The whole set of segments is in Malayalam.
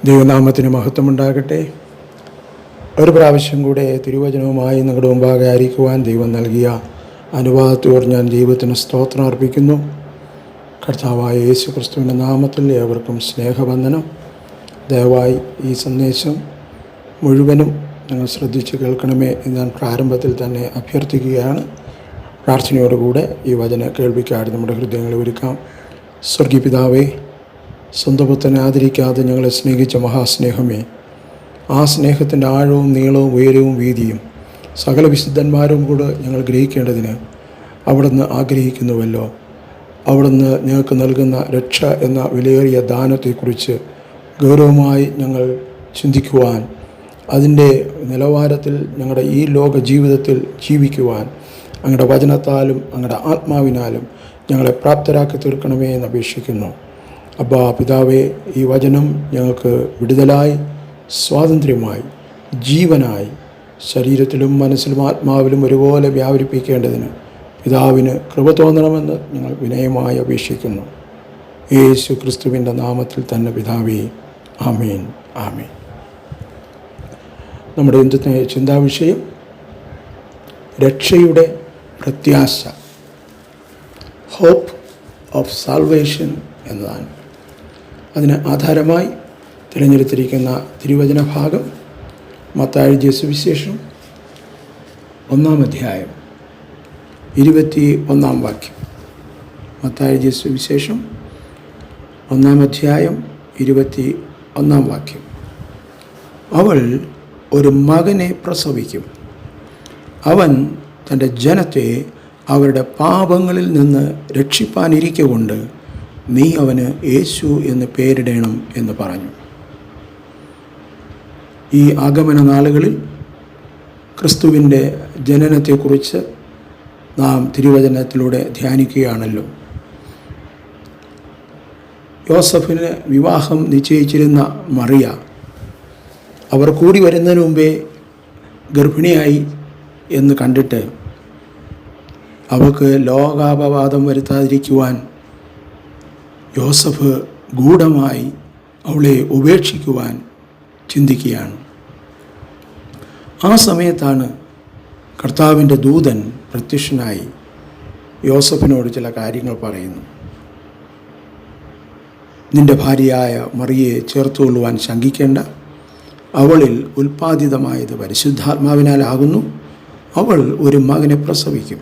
ദൈവനാമത്തിന് മഹത്വമുണ്ടാകട്ടെ. ഒരു പ്രാവശ്യം കൂടെ തിരുവചനവുമായി നിങ്ങളുടെ മുമ്പാകെ ആയിരിക്കുവാൻ ദൈവം നൽകിയ അനുവാദത്തോട് ഞാൻ ദൈവത്തിന് സ്തോത്രം അർപ്പിക്കുന്നു. കർത്താവായ യേശു ക്രിസ്തുവിൻ്റെ നാമത്തിൽ ഏവർക്കും സ്നേഹവന്ദനം. ദയവായി ഈ സന്ദേശം മുഴുവനും നിങ്ങൾ ശ്രദ്ധിച്ച് കേൾക്കണമേ എന്ന് ഞാൻ പ്രാരംഭത്തിൽ തന്നെ അഭ്യർത്ഥിക്കുകയാണ്. പ്രാർത്ഥനയോടുകൂടെ ഈ വചന കേൾവിക്കായി നമ്മുടെ ഹൃദയങ്ങളെ ഒരുക്കാം. സ്വർഗീയ പിതാവേ, സ്വന്തം പുത്രനെ ആദരിക്കാതെ ഞങ്ങളെ സ്നേഹിച്ച മഹാസ്നേഹമേ, ആ സ്നേഹത്തിൻ്റെ ആഴവും നീളവും ഉയരവും വീതിയും സകല വിശുദ്ധന്മാരും കൂടെ ഞങ്ങൾ ഗ്രഹിക്കേണ്ടതിന് അവിടുന്ന് ആഗ്രഹിക്കുന്നുവല്ലോ. അവിടുന്ന് ഞങ്ങൾക്ക് നൽകുന്ന രക്ഷ എന്ന വിലയേറിയ ദാനത്തെക്കുറിച്ച് ഗൗരവമായി ഞങ്ങൾ ചിന്തിക്കുവാൻ, അതിൻ്റെ നിലവാരത്തിൽ ഞങ്ങളുടെ ഈ ലോക ജീവിതത്തിൽ ജീവിക്കുവാൻ അങ്ങയുടെ വചനത്താലും അങ്ങയുടെ ആത്മാവിനാലും ഞങ്ങളെ പ്രാപ്തരാക്കി തീർക്കണമേ എന്ന് അപേക്ഷിക്കുന്നു. അബ്ബാ പിതാവേ, ഈ വചനം ഞങ്ങൾക്ക് വിടുതലായി, സ്വാതന്ത്ര്യമായി, ജീവനായി ശരീരത്തിലും മനസ്സിലും ആത്മാവിലും ഒരുപോലെ വ്യാപരിപ്പിക്കേണ്ടതിന് പിതാവിന് കൃപ തോന്നണമെന്ന് ഞങ്ങൾ വിനയമായി അപേക്ഷിക്കുന്നു. യേശു ക്രിസ്തുവിൻ്റെ നാമത്തിൽ തന്നെ പിതാവേ, ആമേൻ, ആമേൻ. നമ്മുടെ ഇന്നത്തെ ചിന്താവിഷയം രക്ഷയുടെ പ്രത്യാശ, ഹോപ്പ് ഓഫ് സാൽവേഷൻ എന്നതാണ്. അതിന് ആധാരമായി തിരഞ്ഞെടുത്തിരിക്കുന്ന തിരുവചന ഭാഗം മത്തായി എഴുതിയ സുവിശേഷം 1-ാം അധ്യായം 21-ാം വാക്യം. മത്തായി എഴുതിയ സുവിശേഷം 1-ാം അധ്യായം 21-ാം വാക്യം. അവൾ ഒരു മകനെ പ്രസവിക്കും, അവൻ തൻ്റെ ജനത്തെ അവരുടെ പാപങ്ങളിൽ നിന്ന് രക്ഷിപ്പാനിരിക്കൊണ്ട് നീ അവന് യേശു എന്ന് പേരിടണം എന്ന് പറഞ്ഞു. ഈ ആഗമന നാളുകളിൽ ക്രിസ്തുവിൻ്റെ ജനനത്തെക്കുറിച്ച് നാം തിരുവചനത്തിലൂടെ ധ്യാനിക്കുകയാണല്ലോ. യോസഫിന് വിവാഹം നിശ്ചയിച്ചിരുന്ന മറിയ, അവർ കൂടി വരുന്നതിന് മുമ്പേ ഗർഭിണിയായി എന്ന് കണ്ടിട്ട് അവൾക്ക് ലോകാപവാദം വരുത്താതിരിക്കുവാൻ യോസഫ് ഗൂഢമായി അവളെ ഉപേക്ഷിക്കുവാൻ ചിന്തിക്കുകയാണ്. ആ സമയത്താണ് കർത്താവിൻ്റെ ദൂതൻ പ്രത്യക്ഷനായി യോസഫിനോട് ചില കാര്യങ്ങൾ പറയുന്നു. നിൻ്റെ ഭാര്യയായ മറിയയെ ചേർത്തുകൊള്ളുവാൻ ശങ്കിക്കേണ്ട, അവളിൽ ഉൽപ്പാദിതമായത് പരിശുദ്ധാത്മാവിനാലാകുന്നു. അവൾ ഒരു മകനെ പ്രസവിക്കും,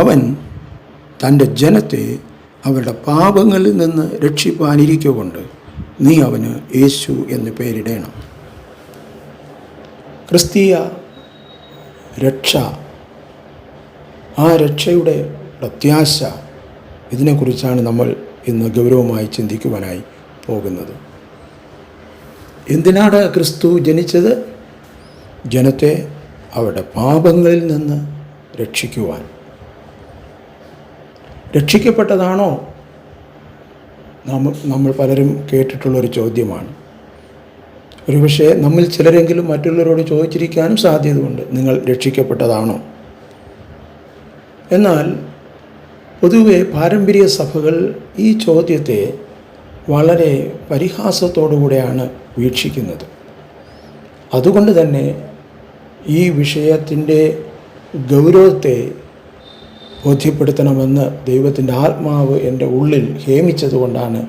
അവൻ തൻ്റെ ജനത്തെ അവരുടെ പാപങ്ങളിൽ നിന്ന് രക്ഷിപ്പാനിരിക്കൊണ്ട് നീ അവന് യേശു എന്ന് പേരിടണം. ക്രിസ്തീയ രക്ഷ, ആ രക്ഷയുടെ പ്രത്യാശ, ഇതിനെക്കുറിച്ചാണ് നമ്മൾ ഇന്ന് ഗൗരവമായി ചിന്തിക്കുവാനായി പോകുന്നത്. എന്തിനാണ് ക്രിസ്തു ജനിച്ചത്? ജനത്തെ അവരുടെ പാപങ്ങളിൽ നിന്ന് രക്ഷിക്കുവാൻ. രക്ഷിക്കപ്പെട്ടതാണോ? നമ്മൾ പലരും കേട്ടിട്ടുള്ളൊരു ചോദ്യമാണ്. ഒരുപക്ഷെ നമ്മിൽ ചിലരെങ്കിലും മറ്റുള്ളവരോട് ചോദിച്ചിരിക്കാനും സാധ്യതയുണ്ട്, നിങ്ങൾ രക്ഷിക്കപ്പെട്ടതാണോ? എന്നാൽ പൊതുവെ പാരമ്പര്യ സഭകൾ ഈ ചോദ്യത്തെ വളരെ പരിഹാസത്തോടുകൂടെയാണ് വീക്ഷിക്കുന്നത്. അതുകൊണ്ട് തന്നെ ഈ വിഷയത്തിൻ്റെ ഗൗരവത്തെ ബോധ്യപ്പെടുത്തണമെന്ന് ദൈവത്തിൻ്റെ ആത്മാവ് എൻ്റെ ഉള്ളിൽ ഹേമിച്ചതുകൊണ്ടാണ്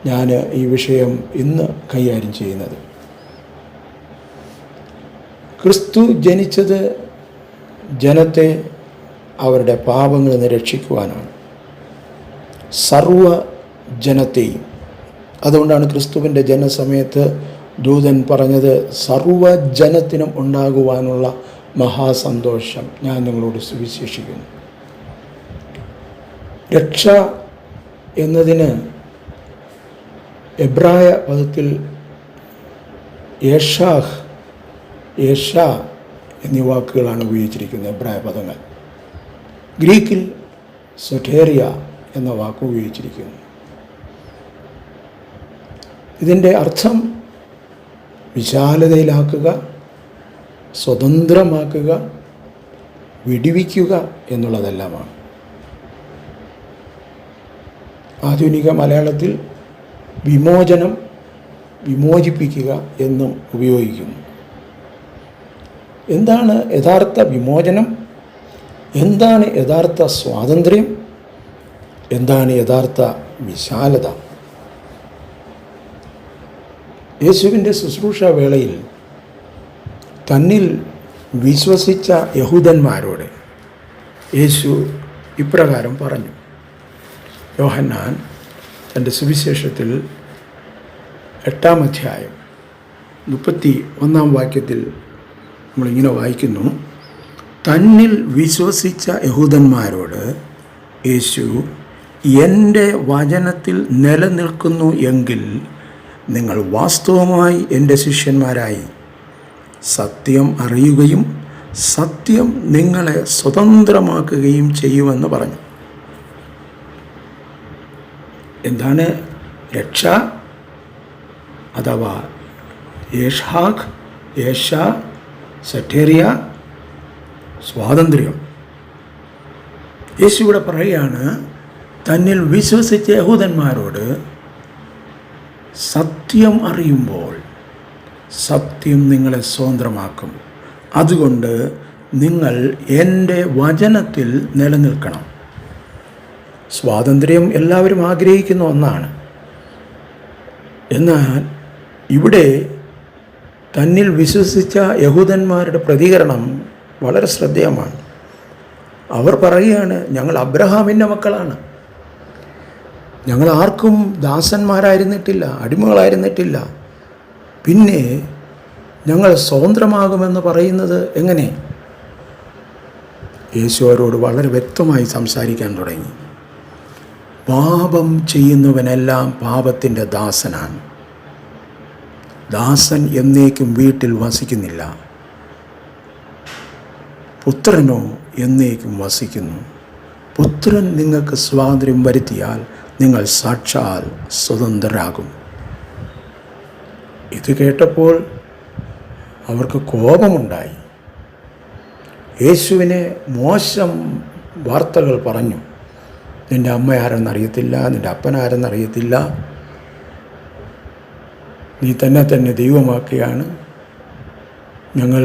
ഞാൻ ഈ വിഷയം ഇന്ന് കൈകാര്യം ചെയ്യുന്നത്. ക്രിസ്തു ജനിച്ചത് ജനത്തെ അവരുടെ പാപങ്ങളിൽ നിന്ന് രക്ഷിക്കുവാനാണ്, സർവ ജനത്തെയും. അതുകൊണ്ടാണ് ക്രിസ്തുവിൻ്റെ ജനസമയത്ത് ദൂതൻ പറഞ്ഞത്, സർവജനത്തിനും ഉണ്ടാകുവാനുള്ള മഹാസന്തോഷം ഞാൻ നിങ്ങളോട് സുവിശേഷിക്കുന്നു. രക്ഷ എന്നതിന് എബ്രായ പദത്തിൽ യേഷാഹ്, യേഷ എന്നീ വാക്കുകളാണ് ഉപയോഗിച്ചിരിക്കുന്നത്, എബ്രായ പദങ്ങൾ. ഗ്രീക്കിൽ സൊട്ടേറിയ എന്ന വാക്ക് ഉപയോഗിച്ചിരിക്കുന്നു. ഇതിൻ്റെ അർത്ഥം വിശാലതയിലാക്കുക, സ്വതന്ത്രമാക്കുക, വിടുവിക്കുക എന്നുള്ളതെല്ലാമാണ്. ആധുനിക മലയാളത്തിൽ വിമോചനം വിമോചിപ്പിക്കുക എന്നും ഉപയോഗിക്കുന്നു. എന്താണ് യഥാർത്ഥ വിമോചനം? എന്താണ് യഥാർത്ഥ സ്വാതന്ത്ര്യം? എന്താണ് യഥാർത്ഥ വിശാലത? യേശുവിൻ്റെ ശുശ്രൂഷ വേളയിൽ തന്നിൽ വിശ്വസിച്ച യഹൂദന്മാരോട് യേശു ഇപ്രകാരം പറഞ്ഞു. യോഹന്നാൻ തൻ്റെ സുവിശേഷത്തിൽ 8-ാം അധ്യായം 31-ാം വാക്യത്തിൽ നമ്മളിങ്ങനെ വായിക്കുന്നു. തന്നിൽ വിശ്വസിച്ച യഹൂദന്മാരോട് യേശു, എൻ്റെ വചനത്തിൽ നിലനിൽക്കുന്നു എങ്കിൽ നിങ്ങൾ വാസ്തവമായി എൻ്റെ ശിഷ്യന്മാരായി സത്യം അറിയുകയും സത്യം നിങ്ങളെ സ്വതന്ത്രമാക്കുകയും ചെയ്യുമെന്ന് പറഞ്ഞു. എന്താണ് രക്ഷ അഥവാ യേശ സറ്റേറിയ സ്വാതന്ത്ര്യം? യേശു ഇവിടെ പറയുകയാണ്, തന്നിൽ വിശ്വസിച്ച യഹൂദന്മാരോട് സത്യം അറിയുമ്പോൾ സത്യം നിങ്ങളെ സ്വതന്ത്രമാക്കും. അതുകൊണ്ട് നിങ്ങൾ എൻ്റെ വചനത്തിൽ നിലനിൽക്കണം. സ്വാതന്ത്ര്യം എല്ലാവരും ആഗ്രഹിക്കുന്ന ഒന്നാണ്. എന്നാൽ ഇവിടെ തന്നിൽ വിശ്വസിച്ച യഹൂദന്മാരുടെ പ്രതികരണം വളരെ ശ്രദ്ധേയമാണ്. അവർ പറയുകയാണ്, ഞങ്ങൾ അബ്രഹാമിൻ്റെ മക്കളാണ്, ഞങ്ങൾ ആർക്കും ദാസന്മാരായിരുന്നിട്ടില്ല, അടിമകളായിരുന്നിട്ടില്ല, പിന്നെ ഞങ്ങൾ സ്വതന്ത്രമാകുമെന്ന് പറയുന്നത് എങ്ങനെ? യേശു അവരോട് വളരെ വ്യക്തമായി സംസാരിക്കാൻ തുടങ്ങി. പാപം ചെയ്യുന്നവനെല്ലാം പാപത്തിൻ്റെ ദാസനാണ്. ദാസൻ എന്നേക്കും വീട്ടിൽ വസിക്കുന്നില്ല, പുത്രനോ എന്നേക്കും വസിക്കുന്നു. പുത്രൻ നിങ്ങൾക്ക് സ്വാതന്ത്ര്യം വരുത്തിയാൽ നിങ്ങൾ സാക്ഷാൽ സ്വതന്ത്രരാകും. ഇത് കേട്ടപ്പോൾ അവർക്ക് കോപമുണ്ടായി. യേശുവിനെ മോശം വാർത്തകൾ പറഞ്ഞു. നിൻ്റെ അമ്മ ആരെന്നറിയത്തില്ല, നിൻ്റെ അപ്പൻ ആരെന്നറിയത്തില്ല, നീ തന്നെ ദൈവമാക്കുകയാണ്, ഞങ്ങൾ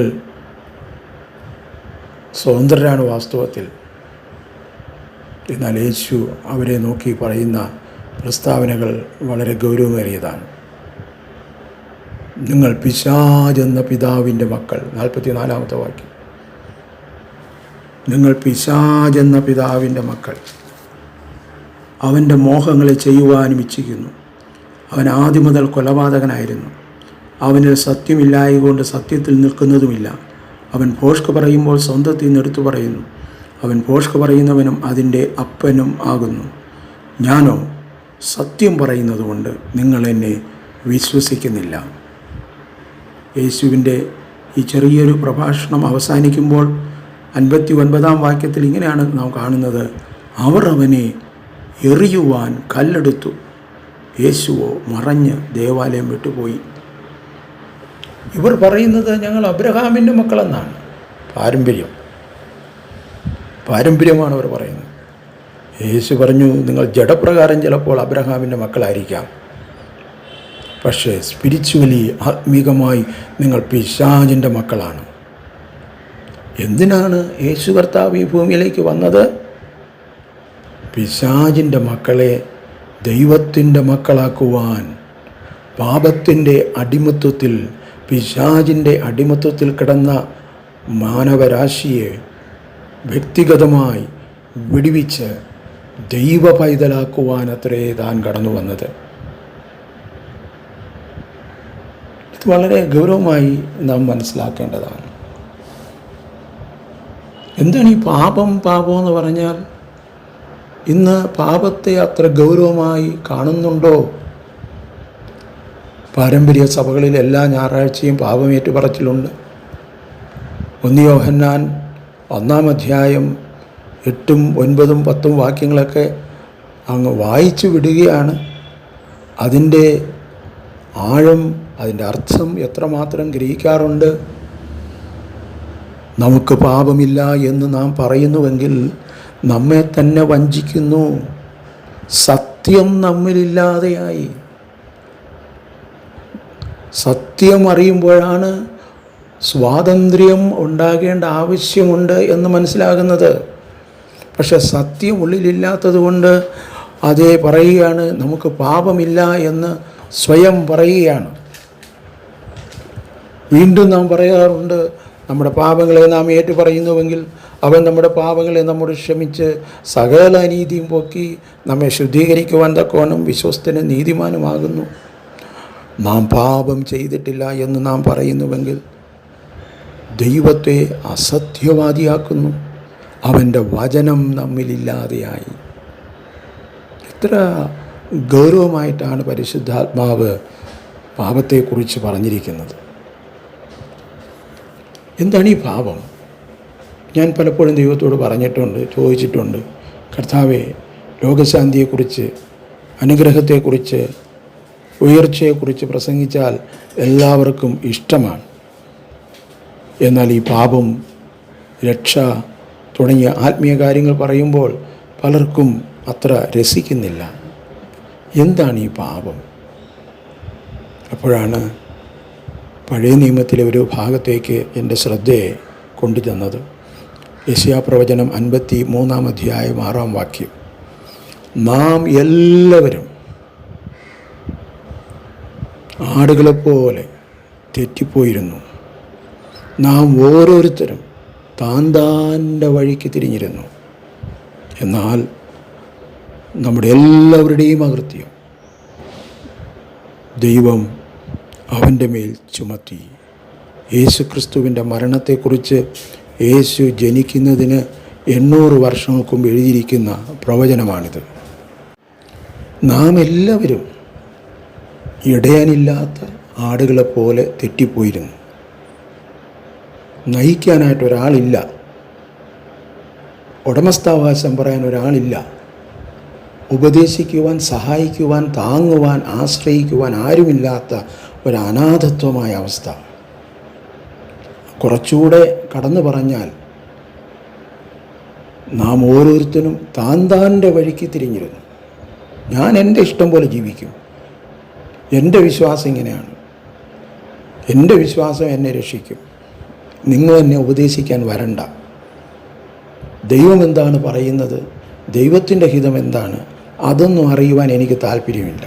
സ്വതന്ത്രരാണ് വാസ്തവത്തിൽ. എന്നാൽ യേശു അവരെ നോക്കി പറയുന്ന പ്രസ്താവനകൾ വളരെ ഗൗരവമേറിയതാണ്. നിങ്ങൾ പിശാചെന്ന പിതാവിൻ്റെ മക്കൾ. 44-ാമത്തെ വാക്യം. നിങ്ങൾ പിശാചെന്ന പിതാവിൻ്റെ മക്കൾ. അവൻ്റെ മോഹങ്ങളെ ചെയ്യുവാനും ഇച്ഛിക്കുന്നു. അവൻ ആദ്യം മുതൽ കൊലപാതകനായിരുന്നു. അവനിൽ സത്യമില്ലായകൊണ്ട് സത്യത്തിൽ നിൽക്കുന്നതുമില്ല. അവൻ ഭോഷ്ക് പറയുമ്പോൾ സ്വന്തത്തിൽ നിന്ന് എടുത്തു പറയുന്നു. അവൻ ഭോഷ്ക് പറയുന്നവനും അതിൻ്റെ അപ്പനും ആകുന്നു. ഞാനോ സത്യം പറയുന്നതുകൊണ്ട് നിങ്ങൾ എന്നെ വിശ്വസിക്കുന്നില്ല. യേശുവിൻ്റെ ഈ ചെറിയൊരു പ്രഭാഷണം അവസാനിക്കുമ്പോൾ 59-ാം വാക്യത്തിൽ ഇങ്ങനെയാണ് നാം കാണുന്നത്. അവർ അവനെ എറിയുവാൻ കല്ലെടുത്തു. യേശുവോ മറഞ്ഞ് ദേവാലയം വിട്ടുപോയി. ഇവർ പറയുന്നത് ഞങ്ങൾ അബ്രഹാമിൻ്റെ മക്കളെന്നാണ്. പാരമ്പര്യമാണ് അവർ പറയുന്നത്. യേശു പറഞ്ഞു, നിങ്ങൾ ജഡപ്രകാരം ചിലപ്പോൾ അബ്രഹാമിൻ്റെ മക്കളായിരിക്കാം, പക്ഷേ സ്പിരിച്വലി ആത്മീകമായി നിങ്ങൾ പിശാചിൻ്റെ മക്കളാണ്. എന്തിനാണ് യേശു കർത്താവ് ഈ ഭൂമിയിലേക്ക് വന്നത്? പിശാചിൻ്റെ മക്കളെ ദൈവത്തിൻ്റെ മക്കളാക്കുവാൻ. പാപത്തിൻ്റെ അടിമത്വത്തിൽ, പിശാചിൻ്റെ അടിമത്വത്തിൽ കിടന്ന മാനവരാശിയെ വ്യക്തിഗതമായി വിടുവിച്ച് ദൈവ പൈതലാക്കുവാൻ അത്രേ താൻ കടന്നു വന്നത്. ഇത് വളരെ ഗൗരവമായി നാം മനസ്സിലാക്കേണ്ടതാണ്. എന്താണ് ഈ പാപം എന്ന് പറഞ്ഞാൽ? ഇന്ന് പാപത്തെ അത്ര ഗൗരവമായി കാണുന്നുണ്ടോ? പാരമ്പര്യ സഭകളിൽ എല്ലാ ഞായറാഴ്ചയും പാപമേറ്റു പറച്ചിലുണ്ട്. 1 യോഹന്നാൻ 1-ാം അധ്യായം 8, 9, 10 വാക്യങ്ങളൊക്കെ അങ്ങ് വായിച്ചു വിടുകയാണ്. അതിൻ്റെ ആഴം, അതിൻ്റെ അർത്ഥം എത്രമാത്രം ഗ്രഹിക്കാറുണ്ട്? നമുക്ക് പാപമില്ല എന്ന് നാം പറയുന്നുവെങ്കിൽ നമ്മെ തന്നെ വഞ്ചിക്കുന്നു. സത്യം നമ്മിലില്ലാതെയായി. സത്യം അറിയുമ്പോഴാണ് സ്വാതന്ത്ര്യം ഉണ്ടാകേണ്ട ആവശ്യമുണ്ട് എന്ന് മനസ്സിലാകുന്നത്. പക്ഷെ സത്യം ഉള്ളിലില്ലാത്തത് കൊണ്ട് അതേ പറയുകയാണ്, നമുക്ക് പാപമില്ല എന്ന് സ്വയം പറയുകയാണ്. വീണ്ടും നാം പറയാറുണ്ട്, നമ്മുടെ പാപങ്ങളെ നാം ഏറ്റു പറയുന്നുവെങ്കിൽ അവൻ നമ്മുടെ പാപങ്ങളെ നമ്മോട് ക്ഷമിച്ച് സകല അനീതിയും പോക്കി നമ്മെ ശുദ്ധീകരിക്കുവാൻ തക്കവണ്ണം വിശ്വസ്തനും നീതിമാനുമാകുന്നു. നാം പാപം ചെയ്തിട്ടില്ല എന്ന് നാം പറയുന്നുവെങ്കിൽ ദൈവത്തെ അസത്യവാദിയാക്കുന്നു. അവൻ്റെ വചനം നമ്മിലില്ലാതെയായി. എത്ര ഗൗരവമായിട്ടാണ് പരിശുദ്ധാത്മാവ് പാപത്തെക്കുറിച്ച് പറഞ്ഞിരിക്കുന്നത്. എന്താണ് ഈ പാപം? ഞാൻ പലപ്പോഴും ദൈവത്തോട് പറഞ്ഞിട്ടുണ്ട്, ചോദിച്ചിട്ടുണ്ട്, കർത്താവേ, രോഗശാന്തിയെക്കുറിച്ച്, അനുഗ്രഹത്തെക്കുറിച്ച്, ഉയർച്ചയെക്കുറിച്ച് പ്രസംഗിച്ചാൽ എല്ലാവർക്കും ഇഷ്ടമാണ്. എന്നാൽ ഈ പാപം, രക്ഷ തുടങ്ങിയ ആത്മീയ കാര്യങ്ങൾ പറയുമ്പോൾ പലർക്കും അത്ര രസിക്കുന്നില്ല. എന്താണ് ഈ പാപം? അപ്പോഴാണ് പഴയ നിയമത്തിലെ ഒരു ഭാഗത്തേക്ക് എൻ്റെ ശ്രദ്ധയെ കൊണ്ടുചെന്നത്. യെശയ്യാപ്രവചനം 53-ാം അധ്യായം 6-ാം വാക്യം. നാം എല്ലാവരും ആടുകളെപ്പോലെ തെറ്റിപ്പോയിരുന്നു. നാം ഓരോരുത്തരും താൻ്റെ വഴിക്ക് തിരിഞ്ഞിരുന്നു. എന്നാൽ നമ്മുടെ എല്ലാവരുടെയും അകൃത്യം ദൈവം അവൻ്റെ മേൽ ചുമത്തി. യേശുക്രിസ്തുവിൻ്റെ മരണത്തെക്കുറിച്ച് യേശു ജനിക്കുന്നതിന് 800 വർഷങ്ങൾക്ക് മുമ്പ് എഴുതിയിരിക്കുന്ന പ്രവചനമാണിത്. നാം എല്ലാവരും ഇടയനില്ലാത്ത ആടുകളെപ്പോലെ തെറ്റിപ്പോയിരുന്നു. നയിക്കാനായിട്ട് ഒരാളില്ല, ഉടമസ്ഥാവകാശം പറയാൻ ഒരാളില്ല, ഉപദേശിക്കുവാൻ, സഹായിക്കുവാൻ, താങ്ങുവാൻ, ആശ്രയിക്കുവാൻ ആരുമില്ലാത്ത ഒരു അനാഥത്വമായ അവസ്ഥ. കുറച്ചുകൂടെ കടന്നു പറഞ്ഞാൽ നാം ഓരോരുത്തരും താൻ്റെ വഴിക്ക് തിരിഞ്ഞിരുന്നു. ഞാൻ എൻ്റെ ഇഷ്ടം പോലെ ജീവിക്കും, എൻ്റെ വിശ്വാസം ഇങ്ങനെയാണ്, എൻ്റെ വിശ്വാസം എന്നെ രക്ഷിക്കും, നിങ്ങൾ എന്നെ ഉപദേശിക്കാൻ വരണ്ട, ദൈവം എന്താണ് പറയുന്നത്, ദൈവത്തിൻ്റെ ഹിതം എന്താണ്, അതൊന്നും അറിയുവാൻ എനിക്ക് താല്പര്യമില്ല.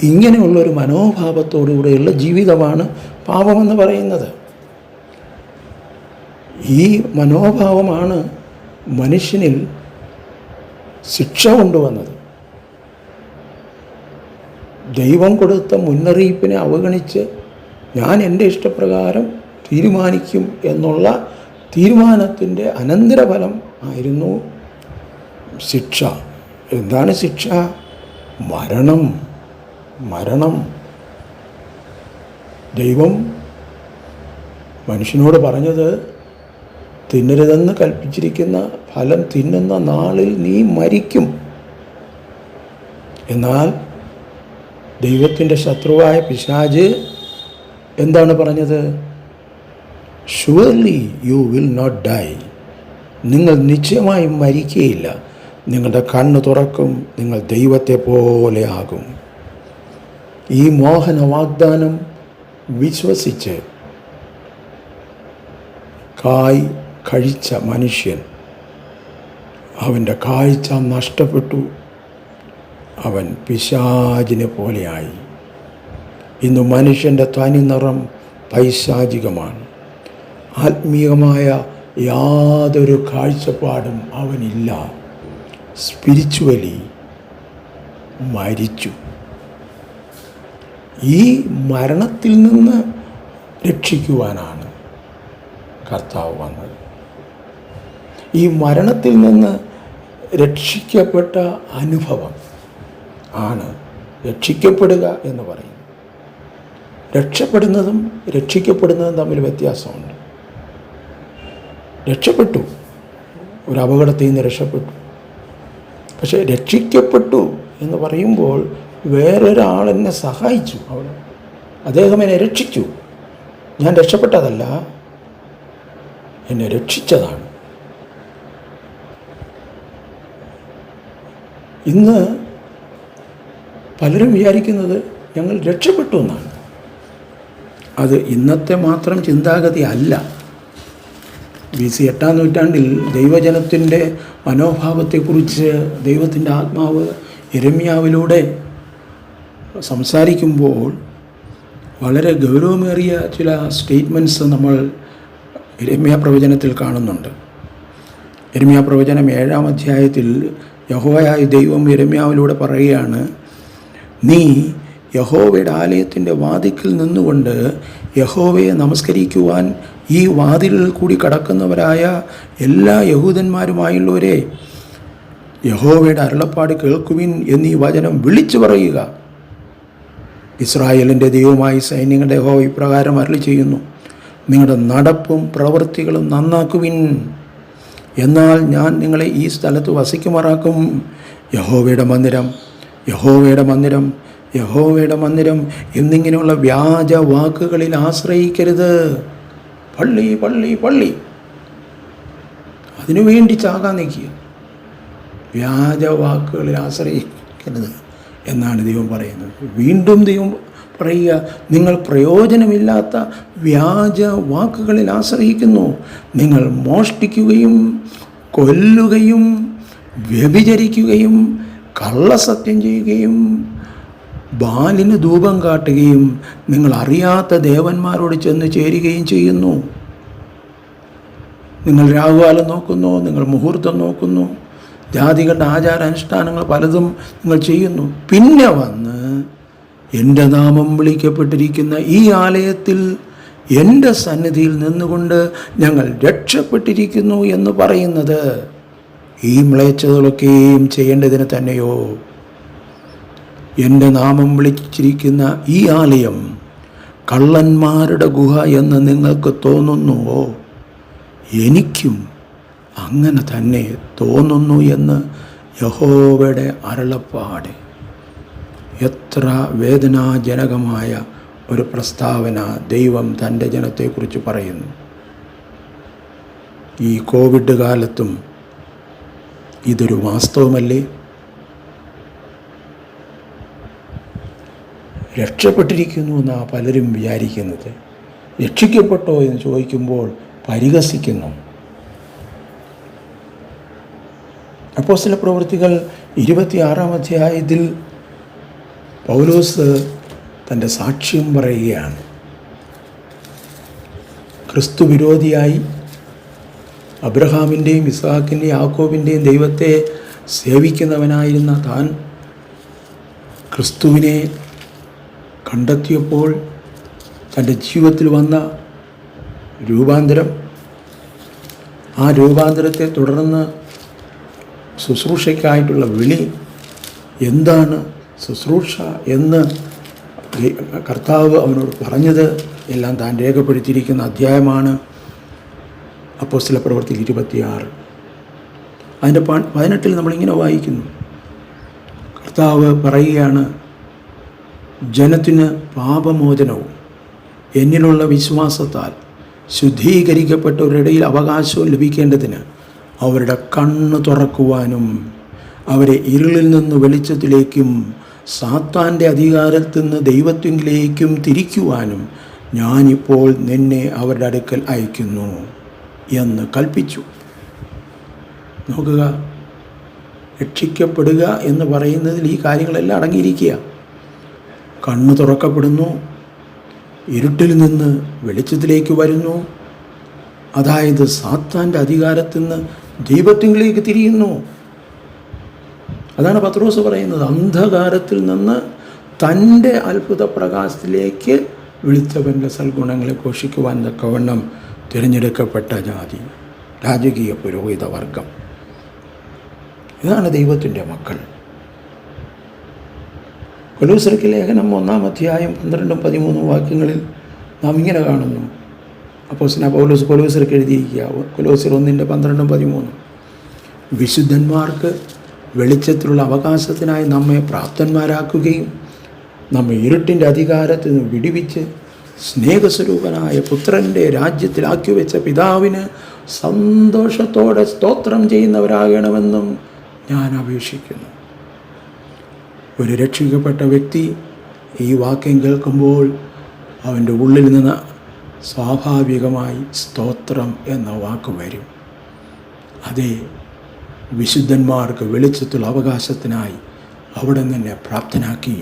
ഇങ്ങനെയുള്ളൊരു മനോഭാവത്തോടുകൂടെയുള്ള ജീവിതമാണ് പാപമെന്ന് പറയുന്നത്. ഈ മനോഭാവമാണ് മനുഷ്യനിൽ ശിക്ഷ കൊണ്ടുവന്നത്. ദൈവം കൊടുത്ത മുന്നറിയിപ്പിനെ അവഗണിച്ച് ഞാൻ എൻ്റെ ഇഷ്ടപ്രകാരം തീരുമാനിക്കും എന്നുള്ള തീരുമാനത്തിൻ്റെ അനന്തരഫലം ആയിരുന്നു ശിക്ഷ. എന്താണ് ശിക്ഷ? മരണം. ദൈവം മനുഷ്യനോട് പറഞ്ഞത്, തിന്നരുതെന്ന് കൽപ്പിച്ചിരിക്കുന്ന ഫലം തിന്നുന്ന നാളിൽ നീ മരിക്കും. എന്നാൽ ദൈവത്തിൻ്റെ ശത്രുവായ പിശാച് എന്താണ് പറഞ്ഞത്? Surely you will not die. നിങ്ങൾ നിശ്ചയമായും മരിക്കുകയില്ല, നിങ്ങളുടെ കണ്ണ് തുറക്കും, നിങ്ങൾ ദൈവത്തെ പോലെ ആകും. ഈ മോഹന വാഗ്ദാനം വിശ്വസിച്ച് കായ് കഴിച്ച മനുഷ്യൻ, അവൻ്റെ കാഴ്ച നഷ്ടപ്പെട്ടു, അവൻ പിശാചിനെ പോലെയായി. ഇന്ന് മനുഷ്യൻ്റെ തനി നിറം പൈശാചികമാണ്. ആത്മീയമായ യാതൊരു കാഴ്ചപ്പാടും അവനില്ല. സ്പിരിച്വലി മരിച്ചു. ഈ മരണത്തിൽ നിന്ന് രക്ഷിക്കുവാനാണ് കർത്താവ് വന്നത്. ഈ മരണത്തിൽ നിന്ന് രക്ഷിക്കപ്പെട്ട അനുഭവം ആണ് രക്ഷിക്കപ്പെടുക എന്ന് പറയുന്നത്. രക്ഷപ്പെടുന്നതും രക്ഷിക്കപ്പെടുന്നതും തമ്മിൽ വ്യത്യാസമുണ്ട്. രക്ഷപ്പെട്ടു, ഒരു അപകടത്തിൽ നിന്ന് രക്ഷപ്പെട്ടു. പക്ഷേ രക്ഷിക്കപ്പെട്ടു എന്ന് പറയുമ്പോൾ വേറൊരാൾ എന്നെ സഹായിച്ചു, അദ്ദേഹം എന്നെ രക്ഷിച്ചു. ഞാൻ രക്ഷപ്പെട്ടതല്ല, എന്നെ രക്ഷിച്ചതാണ്. ഇന്ന് പലരും വിചാരിക്കുന്നത് ഞങ്ങൾ രക്ഷപ്പെട്ടു എന്നാണ്. അത് ഇന്നത്തെ മാത്രം ചിന്താഗതി അല്ല. BC 8-ാം നൂറ്റാണ്ടിൽ ദൈവജനത്തിൻ്റെ മനോഭാവത്തെക്കുറിച്ച് ദൈവത്തിൻ്റെ ആത്മാവ് യിരെമ്യാവിലൂടെ സംസാരിക്കുമ്പോൾ വളരെ ഗൗരവമേറിയ ചില സ്റ്റേറ്റ്മെൻറ്റ്സ് നമ്മൾ യിരെമ്യാ പ്രവചനത്തിൽ കാണുന്നുണ്ട്. യിരെമ്യാ പ്രവചനം 7-ാം അധ്യായത്തിൽ യഹോവയായ ദൈവം യിരെമ്യാവിലൂടെ പറയുകയാണ്, നീ യഹോവയുടെ ആലയത്തിൻ്റെ വാതിൽക്കൽ നിന്നുകൊണ്ട് യഹോവയെ നമസ്കരിക്കുവാൻ ഈ വാതിലിൽ കൂടി കടക്കുന്നവരായ എല്ലാ യഹൂദന്മാരുമായുള്ളവരെ, യഹോവയുടെ അരുളപ്പാട് കേൾക്കുവിൻ എന്നീ വചനം വിളിച്ചു പറയുക. ഇസ്രായേലിൻ്റെ ദൈവമായി സൈന്യങ്ങളുടെ യഹോവ ഇപ്രകാരം അരുളി ചെയ്യുന്നു, നിങ്ങളുടെ നടപ്പും പ്രവൃത്തികളും നന്നാക്കുവിൻ, എന്നാൽ ഞാൻ നിങ്ങളെ ഈ സ്ഥലത്ത് വസിക്കുമാറാക്കും. യഹോവയുടെ മന്ദിരം, യഹോവയുടെ മന്ദിരം, യഹോവയുടെ മന്ദിരം എന്നിങ്ങനെയുള്ള വ്യാജ വാക്കുകളിൽ ആശ്രയിക്കരുത്. പള്ളി പള്ളി പള്ളി, അതിനുവേണ്ടി ചാകാൻ നിൽക്കുക. വ്യാജ വാക്കുകളിൽ ആശ്രയിക്കരുത് എന്നാണ് ദൈവം പറയുന്നത്. വീണ്ടും ദൈവം പറയുക, നിങ്ങൾ പ്രയോജനമില്ലാത്ത വ്യാജ വാക്കുകളിൽ ആശ്രയിക്കുന്നു. നിങ്ങൾ മോഷ്ടിക്കുകയും കൊല്ലുകയും വ്യഭിചരിക്കുകയും കള്ളസത്യം ചെയ്യുകയും ബാലിന് ധൂപം കാട്ടുകയും നിങ്ങൾ അറിയാത്ത ദേവന്മാരോട് ചെന്ന് ചേരുകയും ചെയ്യുന്നു. നിങ്ങൾ രാഹുകാലം നോക്കുന്നു, നിങ്ങൾ മുഹൂർത്തം നോക്കുന്നു, ജാതികളുടെ ആചാരാനുഷ്ഠാനങ്ങൾ പലതും നിങ്ങൾ ചെയ്യുന്നു. പിന്നെ വന്ന് എൻ്റെ നാമം വിളിക്കപ്പെട്ടിരിക്കുന്ന ഈ ആലയത്തിൽ എൻ്റെ സന്നിധിയിൽ നിന്നുകൊണ്ട് ഞങ്ങൾ രക്ഷപ്പെട്ടിരിക്കുന്നു എന്ന് പറയുന്നത് ഈ മ്ലേച്ഛതകളൊക്കെയും ചെയ്യേണ്ടതിന് തന്നെയോ? എൻ്റെ നാമം വിളിച്ചിരിക്കുന്ന ഈ ആലയം കള്ളന്മാരുടെ ഗുഹ എന്ന് നിങ്ങൾക്ക് തോന്നുന്നുവോ? എനിക്കും അങ്ങനെ തന്നെ തോന്നുന്നു എന്ന് യഹോവയുടെ അരുളപ്പാട്. എത്ര വേദനാജനകമായ ഒരു പ്രസ്താവന ദൈവം തൻ്റെ ജനത്തെക്കുറിച്ച് പറയുന്നു. ഈ കോവിഡ് കാലത്തും ഇതൊരു വാസ്തവമല്ലേ? രക്ഷപ്പെട്ടിരിക്കുന്നു എന്നാണ് പലരും വിചാരിക്കുന്നത്. രക്ഷിക്കപ്പെട്ടോ എന്ന് ചോദിക്കുമ്പോൾ പരിഹസിക്കുന്നു. അപ്പോസ്തല പ്രവൃത്തികൾ 26-ാം അധ്യായത്തിൽ പൗലോസ് തൻ്റെ സാക്ഷ്യം പറയുകയാണ്. ക്രിസ്തു വിരോധിയായി അബ്രഹാമിൻ്റെയും ഇസ്ഹാക്കിൻ്റെയും യാക്കോബിൻ്റെയും ദൈവത്തെ സേവിക്കുന്നവനായിരുന്ന താൻ ക്രിസ്തുവിനെ കണ്ടെത്തിയപ്പോൾ തൻ്റെ ജീവിതത്തിൽ വന്ന രൂപാന്തരം, ആ രൂപാന്തരത്തെ തുടർന്ന് ശുശ്രൂഷയ്ക്കായിട്ടുള്ള വിളി, എന്താണ് ശുശ്രൂഷ എന്ന് കർത്താവ് അവനോട് പറഞ്ഞത് എല്ലാം താൻ രേഖപ്പെടുത്തിയിരിക്കുന്ന അധ്യായമാണ് അപ്പോസ്തല പ്രവൃത്തി 26. അതിൻ്റെ 18 നമ്മളിങ്ങനെ വായിക്കുന്നു. കർത്താവ് പറയുകയാണ്, ജനത്തിന് പാപമോചനവും എന്നിലുള്ള വിശ്വാസത്താൽ ശുദ്ധീകരിക്കപ്പെട്ടവരുടെ ഇടയിൽ അവകാശവും ലഭിക്കേണ്ടതിന് അവരുടെ കണ്ണ് തുറക്കുവാനും അവരെ ഇരുളിൽ നിന്ന് വെളിച്ചത്തിലേക്കും സാത്താൻ്റെ അധികാരത്തിൽ നിന്ന് ദൈവത്തിലേക്കും തിരിക്കുവാനും ഞാനിപ്പോൾ നിന്നെ അവരുടെ അടുക്കൽ അയക്കുന്നു എന്ന് കൽപ്പിച്ചു. നോക്കുക, രക്ഷിക്കപ്പെടുക എന്ന് പറയുന്നതിൽ ഈ കാര്യങ്ങളെല്ലാം അടങ്ങിയിരിക്കുക. കണ്ണ് തുറക്കപ്പെടുന്നു, ഇരുട്ടിൽ നിന്ന് വെളിച്ചത്തിലേക്ക് വരുന്നു, അതായത് സാത്താൻ്റെ അധികാരത്തിൽ നിന്ന് ദൈവത്തിലേക്ക് തിരിയുന്നു. അതാണ് പത്രോസ് പറയുന്നത്, അന്ധകാരത്തിൽ നിന്ന് തൻ്റെ അത്ഭുത പ്രകാശത്തിലേക്ക് വിളിച്ചവൻ്റെ സൽഗുണങ്ങളെ ഘോഷിക്കുവാൻ തക്കവണ്ണം തിരഞ്ഞെടുക്കപ്പെട്ട ജാതി, രാജകീയ പുരോഹിത വർഗം. ഇതാണ് ദൈവത്തിൻ്റെ മക്കൾ. കൊലോസ്യർക്ക് ലേഖനം 1-ാം അധ്യായം 12-13 വാക്യങ്ങളിൽ നാം ഇങ്ങനെ കാണുന്നു. അപ്പോസ്തലനായ പൗലോസ് കൊലോസ്യർക്ക് എഴുതിയിരിക്കുക, കൊലോസ്യർ 1:12-13. വിശുദ്ധന്മാർക്ക് വെളിച്ചത്തിലുള്ള അവകാശത്തിനായി നമ്മെ പ്രാപ്തന്മാരാക്കുകയും നമ്മെ ഇരുട്ടിൻ്റെ അധികാരത്തിൽ നിന്ന് വിടുവിച്ച് സ്നേഹസ്വരൂപനായ പുത്രൻ്റെ രാജ്യത്തിലാക്കി വെച്ച പിതാവിന് സന്തോഷത്തോടെ സ്തോത്രം ചെയ്യുന്നവരാകണമെന്നും ഞാൻ അപേക്ഷിക്കുന്നു. ഒരു രക്ഷിക്കപ്പെട്ട വ്യക്തി ഈ വാക്യം കേൾക്കുമ്പോൾ അവൻ്റെ ഉള്ളിൽ നിന്ന് സ്വാഭാവികമായി സ്തോത്രം എന്ന വാക്ക് വരും. അതേ, വിശുദ്ധന്മാർക്ക് വെളിച്ചത്തുള്ള അവകാശത്തിനായി അവിടെ തന്നെ പ്രാപ്തനാക്കി.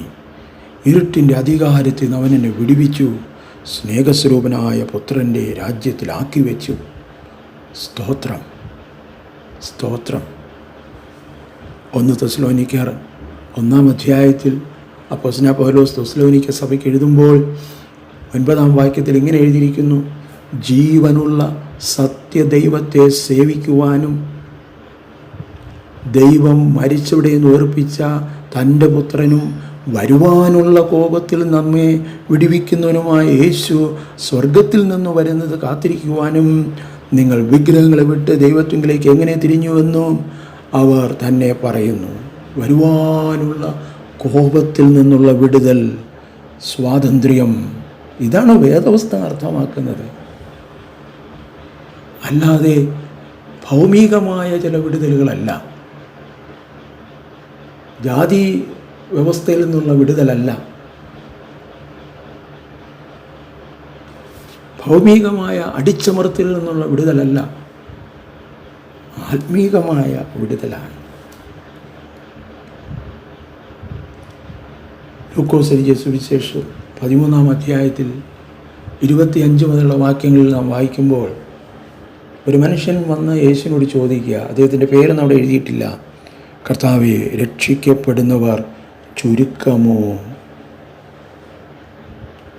ഇരുട്ടിൻ്റെ അധികാരത്തിൽ നിന്ന് അവനെന്നെ വിടുവിച്ചു. സ്നേഹസ്വരൂപനായ പുത്രൻ്റെ രാജ്യത്തിലാക്കി വെച്ചു. സ്തോത്രം, സ്തോത്രം. 1 തെസ്സലോനിക്കർ 1-ാം അധ്യായത്തിൽ അപ്പോസ്തലനായ പൗലോസ് തെസ്സലോനിക്ക സഭയ്ക്ക് എഴുതുമ്പോൾ 9-ാം വാക്യത്തിൽ ഇങ്ങനെ എഴുതിയിരിക്കുന്നു: ജീവനുള്ള സത്യദൈവത്തെ സേവിക്കുവാനും ദൈവം മരിച്ചവിടെ നിന്ന് ഉയർപ്പിച്ച തൻ്റെ പുത്രനും വരുവാനുള്ള കോപത്തിൽ നമ്മെ വിടുവിക്കുന്നവനുമായ യേശു സ്വർഗത്തിൽ നിന്ന് വരുന്നത് കാത്തിരിക്കുവാനും നിങ്ങൾ വിഗ്രഹങ്ങളെ വിട്ട് ദൈവത്വത്തിലേക്ക് എങ്ങനെ തിരിഞ്ഞുവെന്നും അവർ തന്നെ പറയുന്നു. വരുവാനുള്ള കോപത്തിൽ നിന്നുള്ള വിടുതൽ, സ്വാതന്ത്ര്യം, ഇതാണ് വേദപുസ്തകം അർത്ഥമാക്കുന്നത്. അല്ലാതെ ഭൗമികമായ ചില വിടുതലുകളല്ല, ജാതി വ്യവസ്ഥയിൽ നിന്നുള്ള വിടുതലല്ല, ഭൗമികമായ അടിച്ചമർത്തിൽ നിന്നുള്ള വിടുതലല്ല, ആത്മീകമായ വിടുതലാണ്. ലൂക്കോസ് എഴുതിയ സുവിശേഷം 13-ാം അധ്യായത്തിൽ 25 മുതലുള്ള വാക്യങ്ങളിൽ നാം വായിക്കുമ്പോൾ ഒരു മനുഷ്യൻ വന്ന് യേശുവിനോട് ചോദിക്കുക, അദ്ദേഹത്തിൻ്റെ പേരൊന്നും അവിടെ എഴുതിയിട്ടില്ല, കർത്താവേ, രക്ഷിക്കപ്പെടുന്നവർ ചുരുക്കമോ?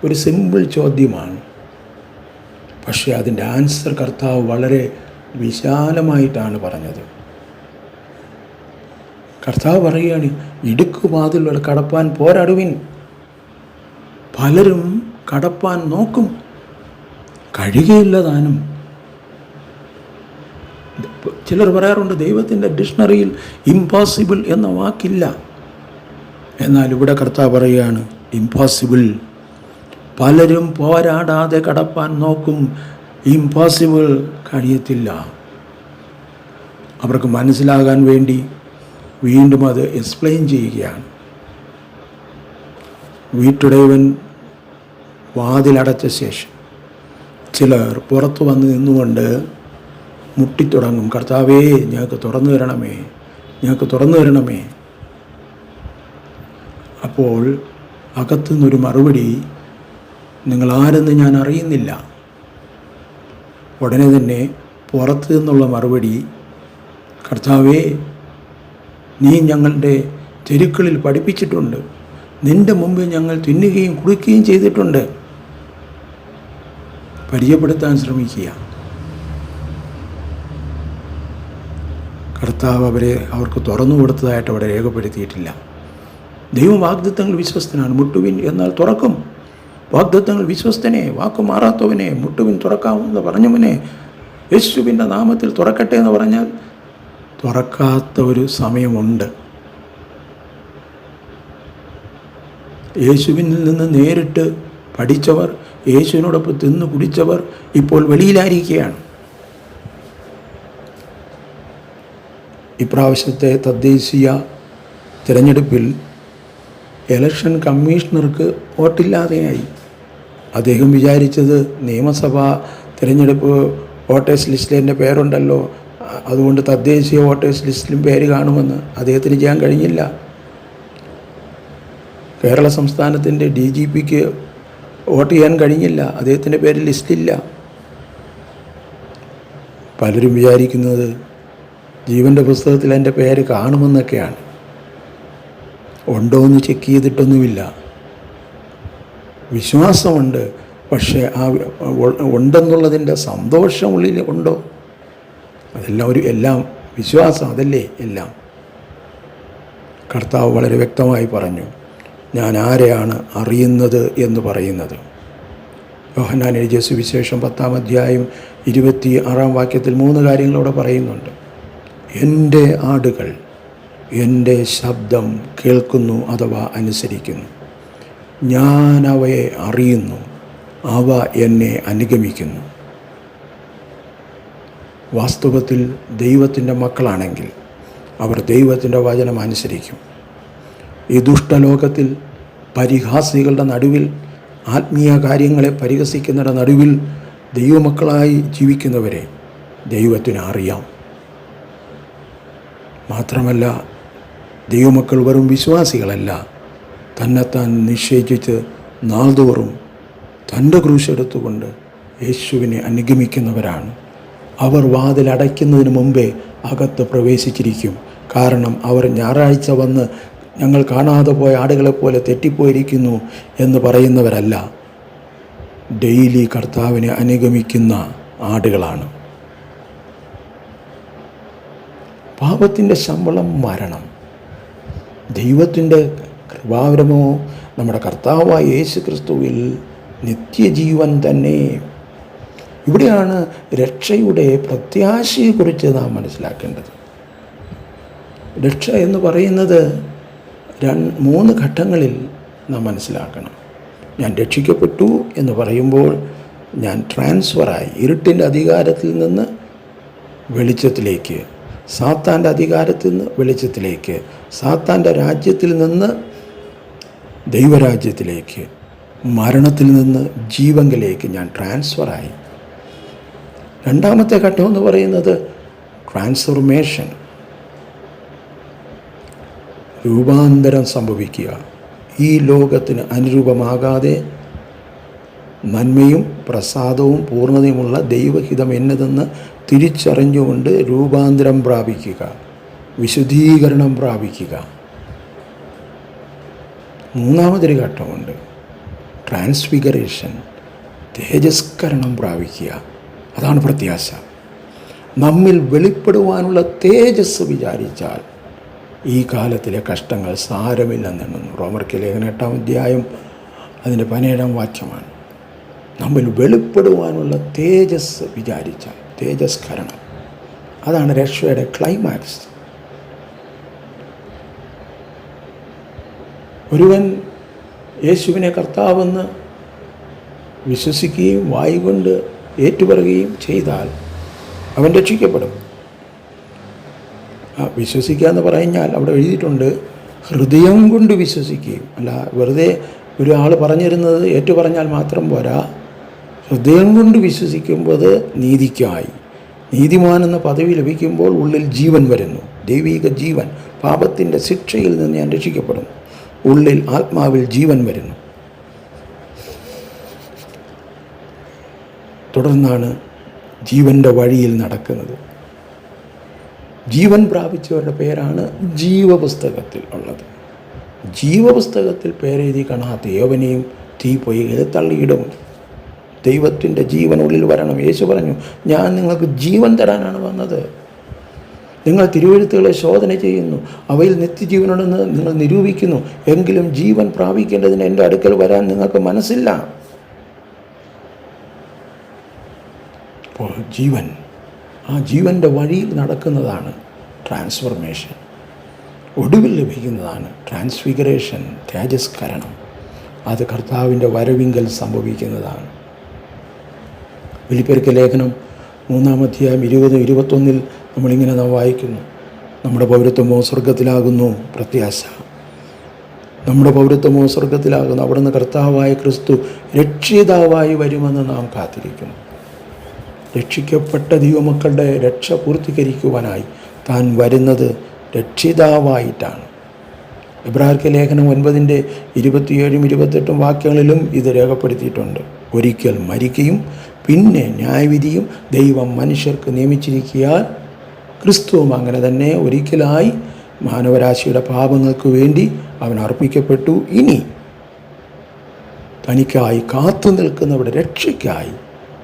ഒരു സിമ്പിൾ ചോദ്യമാണ്, പക്ഷേ അതിൻ്റെ ആൻസർ കർത്താവ് വളരെ വിശാലമായിട്ടാണ് പറഞ്ഞത്. കർത്താവ് പറയുകയാണ്, ഇടുക്കുവാതിലൂടെ കടപ്പാൻ പോരാടുവിൻ. പലരും കടപ്പാൻ നോക്കും, കഴിയുകയില്ല താനും. ചിലർ പറയാറുണ്ട്, ദൈവത്തിൻ്റെ ഡിക്ഷണറിയിൽ ഇംപോസിബിൾ എന്ന വാക്കില്ല. എന്നാൽ ഇവിടെ കർത്താവ് പറയുകയാണ്, ഇംപോസിബിൾ. പലരും പോരാടാതെ കടപ്പാൻ നോക്കും, ഇംപോസിബിൾ, കഴിയത്തില്ല. അവർക്ക് മനസ്സിലാകാൻ വേണ്ടി വീണ്ടും അത് എക്സ്പ്ലെയിൻ ചെയ്യുകയാണ്. വീട്ടുടയവൻ വാതിലടച്ച ശേഷം ചിലർ പുറത്തു വന്ന് നിന്നുകൊണ്ട് മുട്ടിത്തുടങ്ങും, കർത്താവേ, ഞങ്ങൾക്ക് തുറന്നു തരണമേ, ഞങ്ങൾക്ക് തുറന്നു തരണമേ. അപ്പോൾ അകത്തുനിന്നൊരു മറുപടി, നിങ്ങളാരെന്ന് ഞാൻ അറിയുന്നില്ല. ഉടനെ തന്നെ പുറത്തു നിന്നുള്ള മറുപടി, കർത്താവേ, നീ ഞങ്ങളുടെ തെരുക്കളിൽ പഠിപ്പിച്ചിട്ടുണ്ട്, നിൻ്റെ മുമ്പിൽ ഞങ്ങൾ തിന്നുകയും കുടിക്കുകയും ചെയ്തിട്ടുണ്ട്. പരിചയപ്പെടുത്താൻ ശ്രമിക്കുക. കർത്താവ് അവർക്ക് തുറന്നു കൊടുത്തതായിട്ട് അവിടെ രേഖപ്പെടുത്തിയിട്ടില്ല. ദൈവം വാഗ്ദത്തങ്ങൾ വിശ്വസ്തനാണ്. മുട്ടുവിൻ എന്നാൽ തുറക്കും. വാഗ്ദത്തങ്ങൾ വിശ്വസ്തനെ, വാക്കു മാറാത്തവനെ, മുട്ടുവിൻ തുറക്കാമെന്ന് പറഞ്ഞവനെ, യേശുവിൻ്റെ നാമത്തിൽ തുറക്കട്ടെ എന്ന് പറഞ്ഞാൽ തുറക്കാത്ത ഒരു സമയമുണ്ട്. യേശുവിനിൽ നിന്ന് നേരിട്ട് പഠിച്ചവർ, യേശുവിനോടൊപ്പം തിന്നു കുടിച്ചവർ ഇപ്പോൾ വെളിയിലായിരിക്കുകയാണ്. ഇപ്രാവശ്യത്തെ തദ്ദേശീയ തിരഞ്ഞെടുപ്പിൽ ഇലക്ഷൻ കമ്മീഷണർക്ക് വോട്ടില്ലാതെയായി. അദ്ദേഹം വിചാരിച്ചത് നിയമസഭാ തിരഞ്ഞെടുപ്പ് വോട്ടേഴ്സ് ലിസ്റ്റിൽ എൻ്റെ പേരുണ്ടല്ലോ, അതുകൊണ്ട് തദ്ദേശീയ വോട്ടേഴ്സ് ലിസ്റ്റിലും പേര് കാണുമെന്ന്. അദ്ദേഹത്തിന് ചെയ്യാൻ കഴിഞ്ഞില്ല. കേരള സംസ്ഥാനത്തിൻ്റെ DGPക്ക് വോട്ട് ചെയ്യാൻ കഴിഞ്ഞില്ല, അദ്ദേഹത്തിൻ്റെ പേര് ലിസ്റ്റില്ല. പലരും വിചാരിക്കുന്നത് ജീവൻ്റെ പുസ്തകത്തിൽ എൻ്റെ പേര് കാണുമെന്നൊക്കെയാണ്. ഉണ്ടോ എന്ന് ചെക്ക് ചെയ്തിട്ടൊന്നുമില്ല. വിശ്വാസമുണ്ട്, പക്ഷേ ആ ഉണ്ടെന്നുള്ളതിൻ്റെ സന്തോഷം ഉള്ളിൽ ഉണ്ടോ? അതെല്ലാം എല്ലാം വിശ്വാസം, അതല്ലേ എല്ലാം. കർത്താവ് വളരെ വ്യക്തമായി പറഞ്ഞു, ഞാൻ ആരെയാണ് അറിയുന്നത് എന്ന് പറയുന്നത്. യോഹന്നാൻ എഴുതിയ സുവിശേഷം 10-ാം അധ്യായം 26-ാം വാക്യത്തിൽ 3 കാര്യങ്ങളോടെ പറയുന്നുണ്ട്. എൻ്റെ ആടുകൾ എൻ്റെ ശബ്ദം കേൾക്കുന്നു അഥവാ അനുസരിക്കുന്നു. ഞാൻ അവയെ അറിയുന്നു, അവ എന്നെ അനുഗമിക്കുന്നു. വാസ്തവത്തിൽ ദൈവത്തിൻ്റെ മക്കളാണെങ്കിൽ അവർ ദൈവത്തിൻ്റെ വചനം അനുസരിക്കും. ഈ ദുഷ്ടലോകത്തിൽ പരിഹാസികളുടെ നടുവിൽ ആത്മീയ കാര്യങ്ങളെ പരിഹസിക്കുന്നതിൻ്റെ നടുവിൽ ദൈവമക്കളായി ജീവിക്കുന്നവരെ ദൈവത്തിന് അറിയാം. മാത്രമല്ല, ദൈവമക്കൾ വെറും വിശ്വാസികളല്ല, തന്നെത്താൻ നിശ്ചയിച്ച് നാൾതോറും തൻ്റെ ക്രൂശെടുത്തുകൊണ്ട് യേശുവിനെ അനുഗമിക്കുന്നവരാണ്. അവർ വാതിലടയ്ക്കുന്നതിന് മുമ്പേ അകത്ത് പ്രവേശിച്ചിരിക്കും. കാരണം അവർ ഞായറാഴ്ച വന്ന് ഞങ്ങൾ കാണാതെ പോയ ആടുകളെപ്പോലെ തെറ്റിപ്പോയിരിക്കുന്നു എന്ന് പറയുന്നവരല്ല, ഡെയിലി കർത്താവിനെ അനുഗമിക്കുന്ന ആടുകളാണ്. പാപത്തിൻ്റെ ശമ്പളം മരണം. ദൈവത്തിൻ്റെ കൃപാവരമോ നമ്മുടെ കർത്താവായ യേശു ക്രിസ്തുവിൽ നിത്യജീവൻ തന്നെ. ഇവിടെയാണ് രക്ഷയുടെ പ്രത്യാശയെക്കുറിച്ച് നാം മനസ്സിലാക്കേണ്ടത്. രക്ഷ എന്ന് പറയുന്നത് 3 ഘട്ടങ്ങളിൽ നാം മനസ്സിലാക്കണം. ഞാൻ രക്ഷിക്കപ്പെട്ടു എന്ന് പറയുമ്പോൾ ഞാൻ ട്രാൻസ്ഫറായി, ഇരുട്ടിൻ്റെ അധികാരത്തിൽ നിന്ന് വെളിച്ചത്തിലേക്ക്, സാത്താൻ്റെ അധികാരത്തിൽ നിന്ന് വെളിച്ചത്തിലേക്ക്, സാത്താൻ്റെ രാജ്യത്തിൽ നിന്ന് ദൈവരാജ്യത്തിലേക്ക്, മരണത്തിൽ നിന്ന് ജീവങ്കിലേക്ക് ഞാൻ ട്രാൻസ്ഫറായി. രണ്ടാമത്തെ ഘട്ടം എന്ന് പറയുന്നത് ട്രാൻസ്ഫോർമേഷൻ, രൂപാന്തരം സംഭവിക്കുക. ഈ ലോകത്തിന് അനുരൂപമാകാതെ നന്മയും പ്രസാദവും പൂർണ്ണതയുമുള്ള ദൈവഹിതം എന്നതെന്ന് തിരിച്ചറിഞ്ഞുകൊണ്ട് രൂപാന്തരം പ്രാപിക്കുക, വിശുദ്ധീകരണം പ്രാപിക്കുക. മൂന്നാമതൊരു ഘട്ടമുണ്ട്, ട്രാൻസ്ഫിഗറേഷൻ, തേജസ്കരണം പ്രാപിക്കുക. അതാണ് പ്രത്യാശ. നമ്മിൽ വെളിപ്പെടുവാനുള്ള തേജസ് വിചാരിച്ചാൽ ഈ കാലത്തിലെ കഷ്ടങ്ങൾ സാരമില്ലെന്നെണ്ണുന്നു. റോമർക്ക് ലേഖനം 8-ാം അധ്യായം അതിൻ്റെ 17-ാം വാക്യമാണ്. നമ്മിൽ വെളിപ്പെടുവാനുള്ള തേജസ് വിചാരിച്ചാൽ, തേജസ്കരണം, അതാണ് രക്ഷയുടെ ക്ലൈമാക്സ്. ഒരുവൻ യേശുവിനെ കർത്താവെന്ന് വിശ്വസിക്കുകയും വായുകൊണ്ട് ഏറ്റുപറയുകയും ചെയ്താൽ അവൻ രക്ഷിക്കപ്പെടും. വിശ്വസിക്കുക എന്ന് പറഞ്ഞാൽ അവിടെ എഴുതിയിട്ടുണ്ട്, ഹൃദയം കൊണ്ട് വിശ്വസിക്കുകയും. അല്ല, വെറുതെ ഒരാൾ പറഞ്ഞിരുന്നത് ഏറ്റുപറഞ്ഞാൽ മാത്രം പോരാ, ഹൃദയം കൊണ്ട് വിശ്വസിക്കുമ്പോൾ നീതിക്കായി. നീതിമാൻ എന്ന പദവി ലഭിക്കുമ്പോൾ ഉള്ളിൽ ജീവൻ വരുന്നു, ദൈവിക ജീവൻ. പാപത്തിൻ്റെ ശിക്ഷയിൽ നിന്ന് ഞാൻ രക്ഷിക്കപ്പെടുന്നു, ഉള്ളിൽ ആത്മാവിൽ ജീവൻ വരുന്നു. തുടർന്നാണ് ജീവൻ്റെ വഴിയിൽ നടക്കുന്നത്. ജീവൻ പ്രാപിച്ചവരുടെ പേരാണ് ജീവപുസ്തകത്തിൽ ഉള്ളത്. ജീവപുസ്തകത്തിൽ പേരെഴുതി കാണാത്ത ഏവനെയും തീ പൊയ്കയിൽ തള്ളിയിടും. ദൈവത്തിൻ്റെ ജീവൻ ഉള്ളിൽ വരണം. യേശു പറഞ്ഞു, ഞാൻ നിങ്ങൾക്ക് ജീവൻ തരാനാണ് വന്നത്. നിങ്ങൾ തിരുവെഴുത്തുകളെ ശോധന ചെയ്യുന്നു, അവയിൽ നിത്യജീവനുണ്ടെന്ന് നിങ്ങൾ നിരൂപിക്കുന്നു, എങ്കിലും ജീവൻ പ്രാപിക്കേണ്ടതിന് എൻ്റെ അടുക്കൽ വരാൻ നിങ്ങൾക്ക് മനസ്സില്ല. അപ്പോൾ ജീവൻ, ആ ജീവൻ്റെ വഴിയിൽ നടക്കുന്നതാണ് ട്രാൻസ്ഫോർമേഷൻ. ഒടുവിൽ ലഭിക്കുന്നതാണ് ട്രാൻസ്ഫിഗറേഷൻ, തേജസ്കരണം. അത് കർത്താവിൻ്റെ വരവിങ്കൽ സംഭവിക്കുന്നതാണ്. ഫിലിപ്പിയർക്ക് ലേഖനം 3-ാം അധ്യായം 20-21 നമ്മളിങ്ങനെ നാം വായിക്കുന്നു, നമ്മുടെ പൗരത്വമോ സ്വർഗത്തിലാകുന്നു പ്രത്യാശ. നമ്മുടെ പൗരത്വമോ സ്വർഗത്തിലാകുന്നു. അവിടുന്ന് കർത്താവായ ക്രിസ്തു രക്ഷിതാവായി വരുമെന്ന് നാം കാത്തിരിക്കുന്നു. രക്ഷിക്കപ്പെട്ട ദൈവമക്കളുടെ രക്ഷ പൂർത്തീകരിക്കുവാനായി താൻ വരുന്നത് രക്ഷിതാവായിട്ടാണ്. എബ്രായർക്ക് ലേഖനം 9-ന്റെ 27-28 വാക്യങ്ങളിലും ഇത് രേഖപ്പെടുത്തിയിട്ടുണ്ട്. ഒരിക്കൽ മരിക്കുകയും പിന്നെ ന്യായവിധിയും ദൈവം മനുഷ്യർക്ക് നിയമിച്ചിരിക്കാൻ ക്രിസ്തുവും അങ്ങനെ തന്നെ ഒരിക്കലായി മാനവരാശിയുടെ പാപങ്ങൾക്ക് വേണ്ടി അവൻ അർപ്പിക്കപ്പെട്ടു. ഇനി തനിക്കായി കാത്തു നിൽക്കുന്നവരുടെ രക്ഷയ്ക്കായി